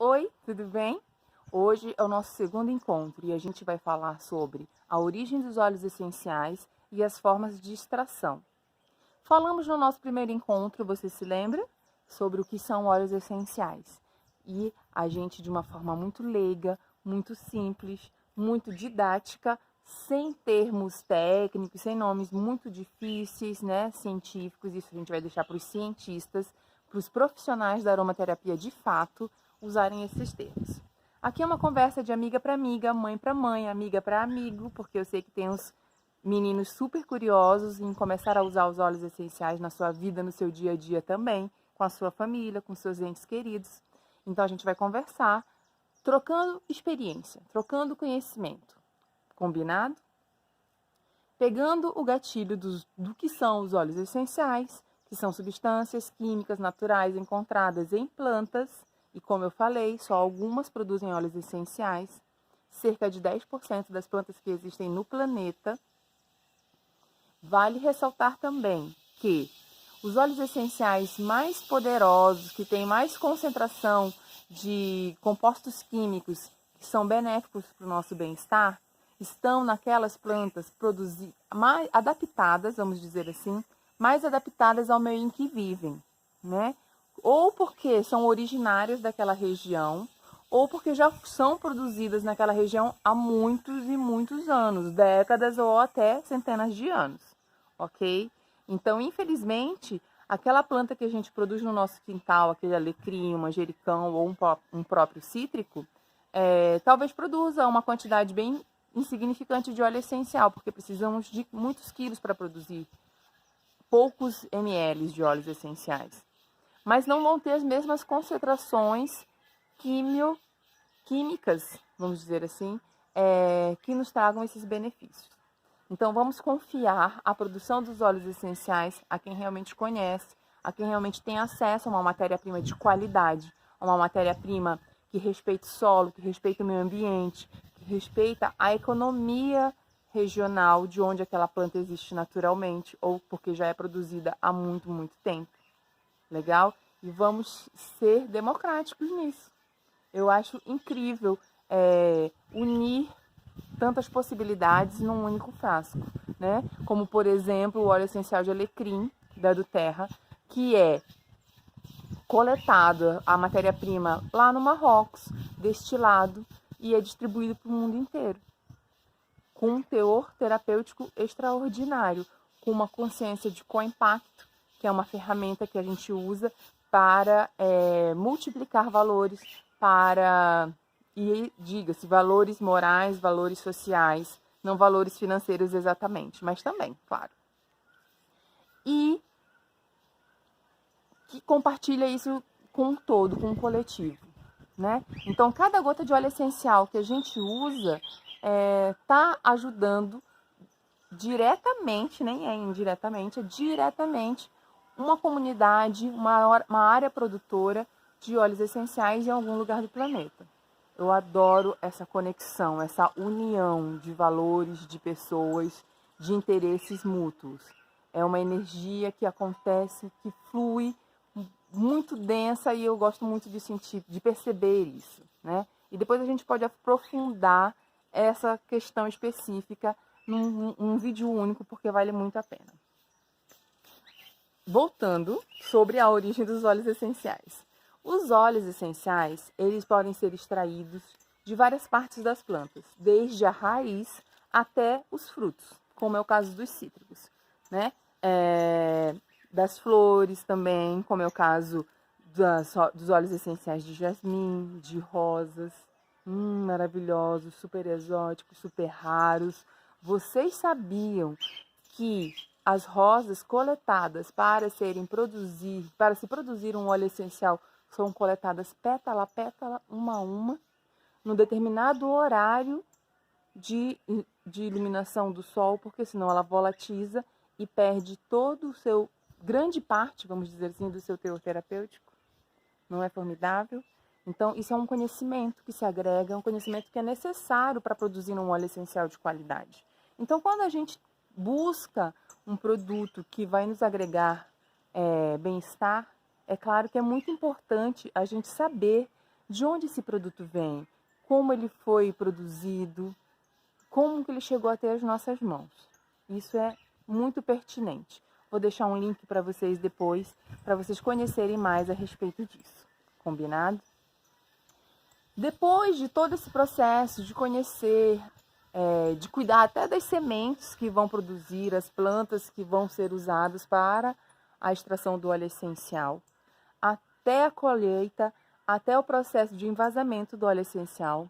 Oi, tudo bem? Hoje é o nosso segundo encontro e a gente vai falar sobre a origem dos óleos essenciais e as formas de extração. Falamos no nosso primeiro encontro, você se lembra? Sobre o que são óleos essenciais. E a gente, de uma forma muito leiga, muito simples, muito didática, sem termos técnicos, sem nomes muito difíceis, né, científicos, isso a gente vai deixar para os cientistas, para os profissionais da aromaterapia de fato, usarem esses termos. Aqui é uma conversa de amiga para amiga, mãe para mãe, amiga para amigo, porque eu sei que tem uns meninos super curiosos em começar a usar os óleos essenciais na sua vida, no seu dia a dia também, com a sua família, com seus entes queridos. Então a gente vai conversar, trocando experiência, trocando conhecimento. Combinado? Pegando o gatilho do que são os óleos essenciais, que são substâncias químicas naturais encontradas em plantas, e como eu falei, só algumas produzem óleos essenciais, cerca de 10% das plantas que existem no planeta. Vale ressaltar também que os óleos essenciais mais poderosos, que têm mais concentração de compostos químicos que são benéficos para o nosso bem-estar, estão naquelas plantas mais adaptadas, vamos dizer assim, mais adaptadas ao meio em que vivem, né? Ou porque são originárias daquela região, ou porque já são produzidas naquela região há muitos e muitos anos, décadas ou até centenas de anos, ok? Então, infelizmente, aquela planta que a gente produz no nosso quintal, aquele alecrim, um manjericão ou um próprio cítrico, talvez produza uma quantidade bem insignificante de óleo essencial, porque precisamos de muitos quilos para produzir poucos ml de óleos essenciais. Mas não vão ter as mesmas concentrações químicas, vamos dizer assim, que nos tragam esses benefícios. Então, vamos confiar a produção dos óleos essenciais a quem realmente conhece, a quem realmente tem acesso a uma matéria-prima de qualidade, a uma matéria-prima que respeite o solo, que respeite o meio ambiente, que respeita a economia regional de onde aquela planta existe naturalmente ou porque já é produzida há muito, muito tempo. Legal? E vamos ser democráticos nisso. Eu acho incrível unir tantas possibilidades num único frasco, né? Como, por exemplo, o óleo essencial de alecrim, da Doterra, que é coletado, a matéria-prima, lá no Marrocos, destilado, e é distribuído para o mundo inteiro, com um teor terapêutico extraordinário, com uma consciência de co-impacto, que é uma ferramenta que a gente usa para multiplicar valores, e diga-se, valores morais, valores sociais, não valores financeiros exatamente, mas também, claro. E que compartilha isso com um todo, com um coletivo, né? Então, cada gota de óleo essencial que a gente usa está ajudando diretamente, nem é indiretamente, é diretamente uma comunidade, uma área produtora de óleos essenciais em algum lugar do planeta. Eu adoro essa conexão, essa união de valores, de pessoas, de interesses mútuos. É uma energia que acontece, que flui muito densa e eu gosto muito de sentir, de perceber isso, né? E depois a gente pode aprofundar essa questão específica num vídeo único, porque vale muito a pena. Voltando sobre a origem dos óleos essenciais. Os óleos essenciais, eles podem ser extraídos de várias partes das plantas, desde a raiz até os frutos, como é o caso dos cítricos, né? Das flores também, como é o caso dos óleos essenciais de jasmim, de rosas, maravilhosos, super exóticos, super raros. Vocês sabiam que as rosas coletadas para se produzir um óleo essencial são coletadas pétala a pétala, uma a uma, num determinado horário de iluminação do sol, porque senão ela volatiza e perde todo o seu, grande parte, vamos dizer assim, do seu teor terapêutico? Não é formidável? Então, isso é um conhecimento que se agrega, um conhecimento que é necessário para produzir um óleo essencial de qualidade. Então, quando a gente busca um produto que vai nos agregar bem-estar, é claro que é muito importante a gente saber de onde esse produto vem, como ele foi produzido, como que ele chegou até as nossas mãos. Isso é muito pertinente. Vou deixar um link para vocês depois, para vocês conhecerem mais a respeito disso. Combinado? Depois de todo esse processo de conhecer, de cuidar até das sementes que vão produzir, as plantas que vão ser usadas para a extração do óleo essencial, até a colheita, até o processo de envasamento do óleo essencial,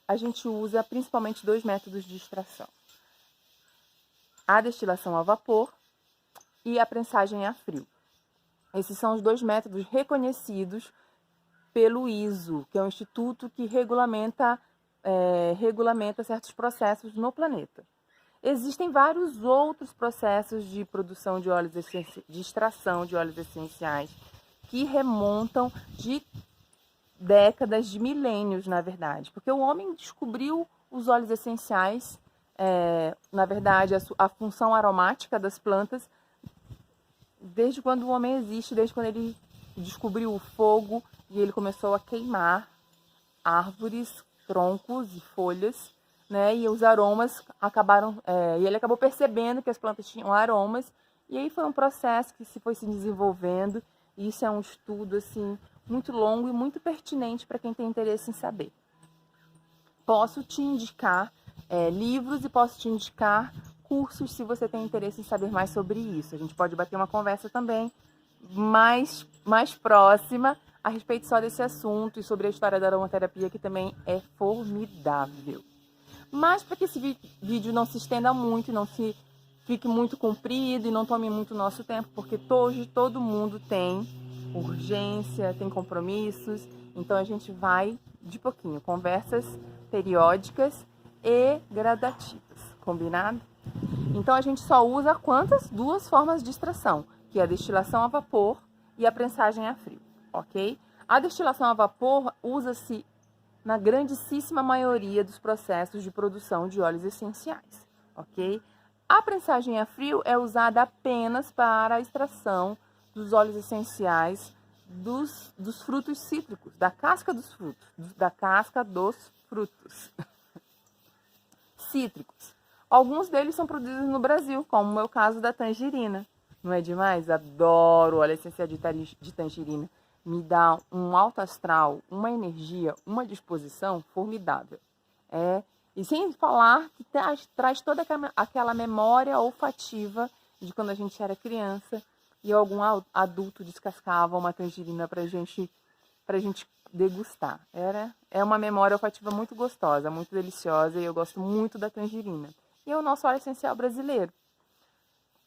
a gente usa principalmente 2 métodos de extração. A destilação a vapor e a prensagem a frio. Esses são os 2 métodos reconhecidos pelo ISO, que é um instituto que regulamenta certos processos no planeta. Existem vários outros processos de produção de óleos de extração de óleos essenciais que remontam de décadas, de milênios, na verdade, porque o homem descobriu os óleos essenciais, na verdade, a função aromática das plantas, desde quando o homem existe, desde quando ele descobriu o fogo e ele começou a queimar árvores, troncos e folhas, né? E os aromas acabaram, e ele acabou percebendo que as plantas tinham aromas, e aí foi um processo que se foi se desenvolvendo, e isso é um estudo assim muito longo e muito pertinente para quem tem interesse em saber. Posso te indicar livros e posso te indicar cursos se você tem interesse em saber mais sobre isso. A gente pode bater uma conversa também mais próxima a respeito só desse assunto e sobre a história da aromaterapia, que também é formidável. Mas para que esse vídeo não se estenda muito, não se fique muito comprido e não tome muito nosso tempo, porque hoje todo mundo tem urgência, tem compromissos, então a gente vai de pouquinho, conversas periódicas e gradativas, combinado? Então a gente só usa quantas? 2 formas de extração, que é a destilação a vapor e a prensagem a frio, ok? A destilação a vapor usa-se na grandíssima maioria dos processos de produção de óleos essenciais, ok? A prensagem a frio é usada apenas para a extração dos óleos essenciais dos frutos cítricos, da casca dos frutos cítricos. Alguns deles são produzidos no Brasil, como é o caso da tangerina. Não é demais? Adoro o óleo essencial de tangerina. Me dá um alto astral, uma energia, uma disposição formidável. E sem falar que traz toda aquela memória olfativa de quando a gente era criança e algum adulto descascava uma tangerina pra gente degustar. É uma memória olfativa muito gostosa, muito deliciosa, e eu gosto muito da tangerina. E é o nosso óleo essencial brasileiro.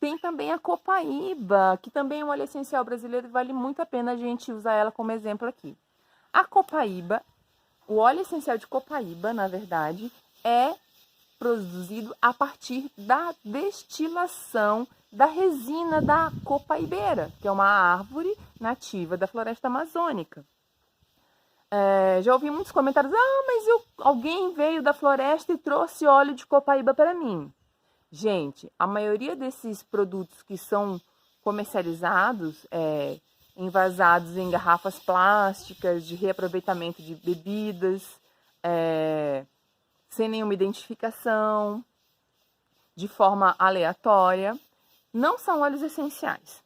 Tem também a copaíba, que também é um óleo essencial brasileiro e vale muito a pena a gente usar ela como exemplo aqui. A copaíba, o óleo essencial de copaíba, na verdade, é produzido a partir da destilação da resina da copaibeira, que é uma árvore nativa da floresta amazônica. Já ouvi muitos comentários, mas alguém veio da floresta e trouxe óleo de copaíba para mim. Gente, a maioria desses produtos que são comercializados, envasados em garrafas plásticas, de reaproveitamento de bebidas, sem nenhuma identificação, de forma aleatória, não são óleos essenciais.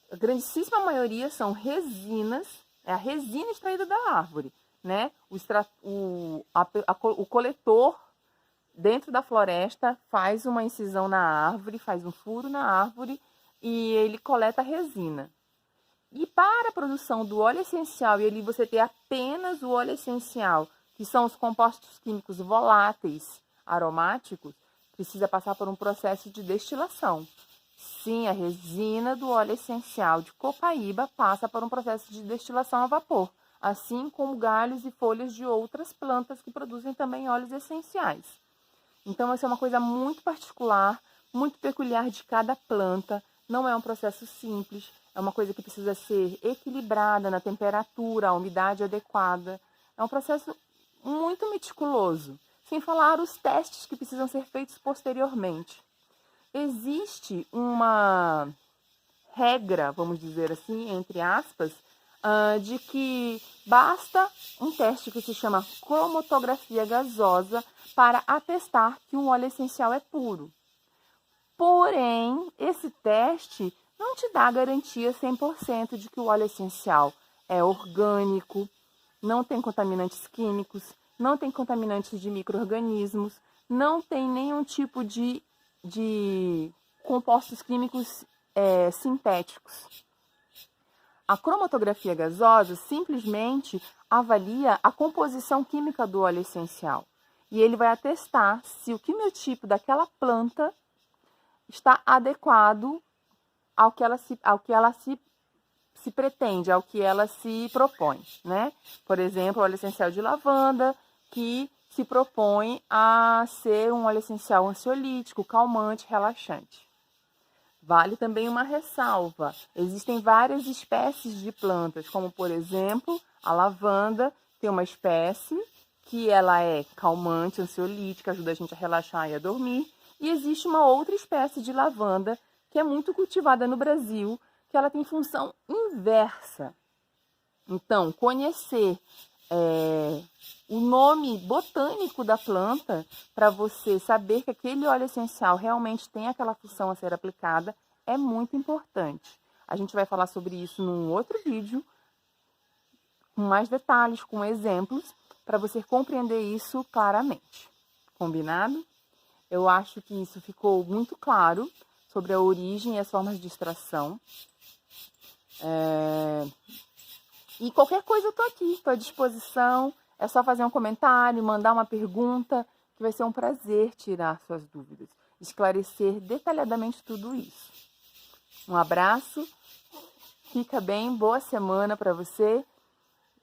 A grandíssima maioria são resinas, é a resina extraída da árvore, né? O coletor dentro da floresta faz uma incisão na árvore, faz um furo na árvore e ele coleta a resina. E para a produção do óleo essencial, e ali você ter apenas o óleo essencial, que são os compostos químicos voláteis aromáticos, precisa passar por um processo de destilação. Sim, a resina do óleo essencial de copaíba passa por um processo de destilação a vapor, assim como galhos e folhas de outras plantas que produzem também óleos essenciais. Então, essa é uma coisa muito particular, muito peculiar de cada planta, não é um processo simples, é uma coisa que precisa ser equilibrada na temperatura, a umidade adequada. É um processo muito meticuloso, sem falar os testes que precisam ser feitos posteriormente. Existe uma regra, vamos dizer assim, entre aspas, de que basta um teste que se chama cromatografia gasosa para atestar que um óleo essencial é puro. Porém, esse teste não te dá garantia 100% de que o óleo essencial é orgânico, não tem contaminantes químicos, não tem contaminantes de micro-organismos, não tem nenhum tipo de compostos químicos sintéticos. A cromatografia gasosa simplesmente avalia a composição química do óleo essencial. E ele vai atestar se o quimiotipo daquela planta está adequado ao que ela se pretende, ao que ela se propõe, né? Por exemplo, o óleo essencial de lavanda, que se propõe a ser um óleo essencial ansiolítico, calmante, relaxante. Vale também uma ressalva. Existem várias espécies de plantas, como por exemplo, a lavanda tem uma espécie que ela é calmante, ansiolítica, ajuda a gente a relaxar e a dormir. E existe uma outra espécie de lavanda que é muito cultivada no Brasil, que ela tem função inversa. Então, conhecer o nome botânico da planta para você saber que aquele óleo essencial realmente tem aquela função a ser aplicada é muito importante. A gente vai falar sobre isso num outro vídeo, com mais detalhes, com exemplos, para você compreender isso claramente. Combinado? Eu acho que isso ficou muito claro sobre a origem e as formas de extração. E qualquer coisa eu estou aqui, estou à disposição. É só fazer um comentário, mandar uma pergunta, que vai ser um prazer tirar suas dúvidas, esclarecer detalhadamente tudo isso. Um abraço, fica bem, boa semana para você.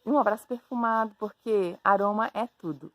E um abraço perfumado, porque aroma é tudo.